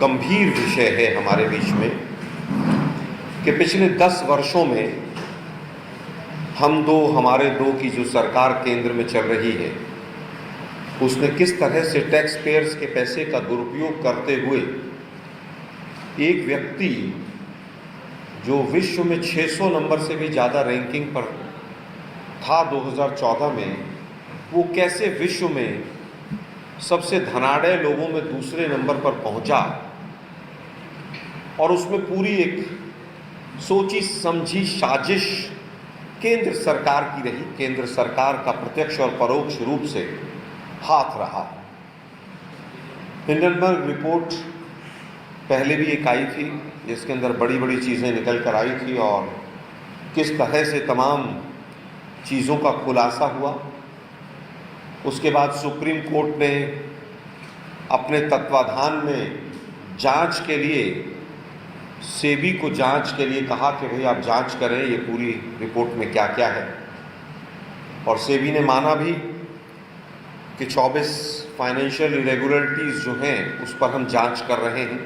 गंभीर विषय है हमारे बीच में कि पिछले 10 वर्षों में हमारे दो की जो सरकार केंद्र में चल रही है, उसने किस तरह से टैक्स पेयर्स के पैसे का दुरुपयोग करते हुए एक व्यक्ति जो विश्व में 600 नंबर से भी ज़्यादा रैंकिंग पर था 2014 में, वो कैसे विश्व में सबसे धनाढ़ लोगों में दूसरे नंबर पर पहुंचा, और उसमें पूरी एक सोची समझी साजिश केंद्र सरकार की रही। केंद्र सरकार का प्रत्यक्ष और परोक्ष रूप से हाथ रहा। हिंडनबर्ग रिपोर्ट पहले भी एक आई थी जिसके अंदर बड़ी बड़ी चीज़ें निकल कर आई थी और किस तरह से तमाम चीज़ों का खुलासा हुआ। उसके बाद सुप्रीम कोर्ट ने अपने तत्वाधान में जांच के लिए सेबी को जांच के लिए कहा कि भाई आप जांच करें ये पूरी रिपोर्ट में क्या क्या है, और सेबी ने माना भी कि 24 फाइनेंशियल इरेगुलरिटीज़ जो हैं उस पर हम जांच कर रहे हैं।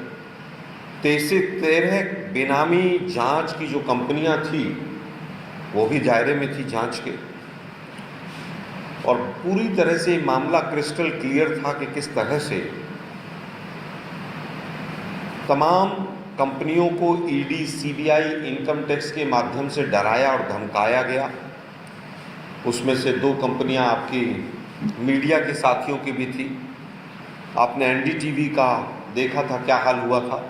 23 से 13 बेनामी जांच की जो कंपनियां थी वो भी दायरे में थी जांच के, और पूरी तरह से मामला क्रिस्टल क्लियर था कि किस तरह से तमाम कंपनियों को ईडी, सीबीआई, इनकम टैक्स के माध्यम से डराया और धमकाया गया। उसमें से 2 कंपनियां आपकी मीडिया के साथियों की भी थी। आपने एनडीटीवी का देखा था क्या हाल हुआ था,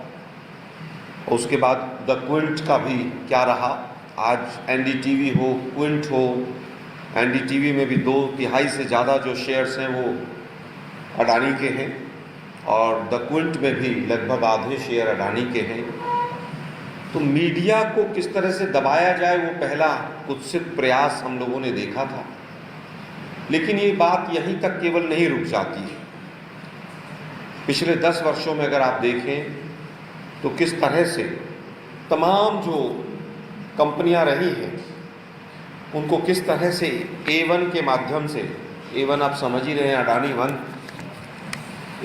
उसके बाद द क्विंट का भी क्या रहा। आज एनडीटीवी हो, क्विंट हो, एनडीटीवी में भी 2/3 से ज़्यादा जो शेयर्स हैं वो अडानी के हैं, और द क्विंट में भी लगभग आधे शेयर अडानी के हैं। तो मीडिया को किस तरह से दबाया जाए वो पहला कुत्सित प्रयास हम लोगों ने देखा था। लेकिन ये बात यहीं तक केवल नहीं रुक जाती है। पिछले 10 वर्षों में अगर आप देखें तो किस तरह से तमाम जो कंपनियां रही हैं उनको किस तरह से A1 के माध्यम से, A1 आप समझ ही रहे हैं, अडानी 1,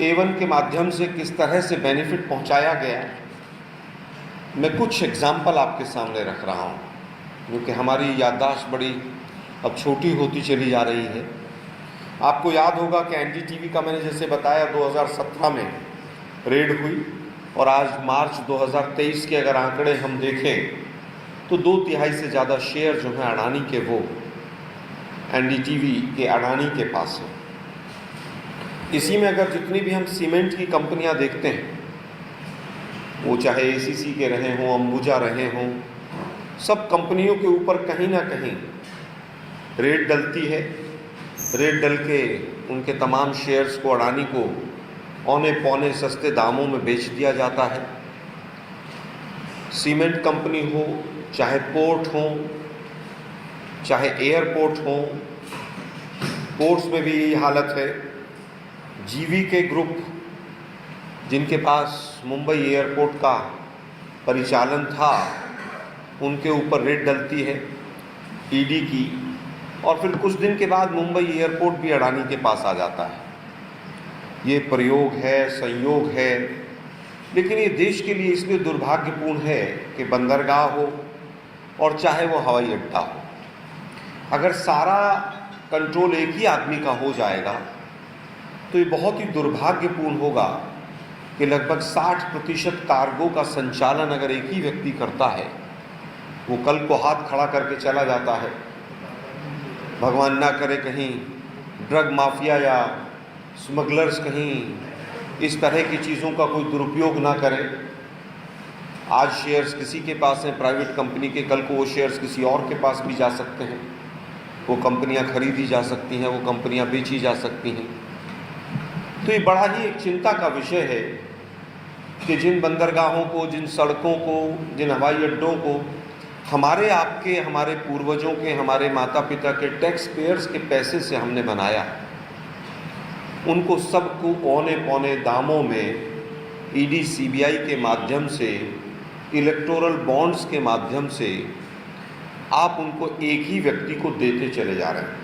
A1 के माध्यम से किस तरह से बेनिफिट पहुंचाया गया। मैं कुछ एग्जाम्पल आपके सामने रख रहा हूं क्योंकि हमारी याददाश्त बड़ी अब छोटी होती चली जा रही है। आपको याद होगा कि एनडीटीवी का मैंने जैसे बताया 2017 में रेड हुई, और आज मार्च 2023 के अगर आंकड़े हम देखें तो 2/3 से ज़्यादा शेयर जो हैं अडानी के वो एनडीटीवी के अडानी के पास है। इसी में अगर जितनी भी हम सीमेंट की कंपनियां देखते हैं, वो चाहे एसीसी के रहे हों, अंबुजा रहे हों, सब कंपनियों के ऊपर कहीं ना कहीं रेट डलती है। रेट डल के उनके तमाम शेयर्स को अडानी को औने पौने सस्ते दामों में बेच दिया जाता है। सीमेंट कंपनी हो, चाहे पोर्ट हो, चाहे एयरपोर्ट हो, पोर्ट्स में भी यही हालत है। जीवीके ग्रुप जिनके पास मुंबई एयरपोर्ट का परिचालन था, उनके ऊपर रेट डलती है ईडी की, और फिर कुछ दिन के बाद मुंबई एयरपोर्ट भी अडानी के पास आ जाता है। ये प्रयोग है, संयोग है, लेकिन ये देश के लिए इसलिए दुर्भाग्यपूर्ण है कि बंदरगाह हो और चाहे वो हवाई अड्डा हो, अगर सारा कंट्रोल एक ही आदमी का हो जाएगा तो ये बहुत ही दुर्भाग्यपूर्ण होगा कि लगभग 60% कार्गो का संचालन अगर एक ही व्यक्ति करता है, वो कल को हाथ खड़ा करके चला जाता है, भगवान ना करे कहीं ड्रग माफिया या स्मगलर्स कहीं इस तरह की चीज़ों का कोई दुरुपयोग ना करें। आज शेयर्स किसी के पास हैं प्राइवेट कंपनी के, कल को वो शेयर्स किसी और के पास भी जा सकते हैं, वो कंपनियां खरीदी जा सकती हैं, वो कंपनियां बेची जा सकती हैं। तो ये बड़ा ही एक चिंता का विषय है कि जिन बंदरगाहों को, जिन सड़कों को, जिन हवाई अड्डों को हमारे आपके, हमारे पूर्वजों के, हमारे माता पिता के टैक्स पेयर्स के पैसे से हमने बनाया, उनको सबको औने पौने दामों में ईडी, सीबीआई के माध्यम से, इलेक्टोरल बॉन्ड्स के माध्यम से आप उनको एक ही व्यक्ति को देते चले जा रहे हैं।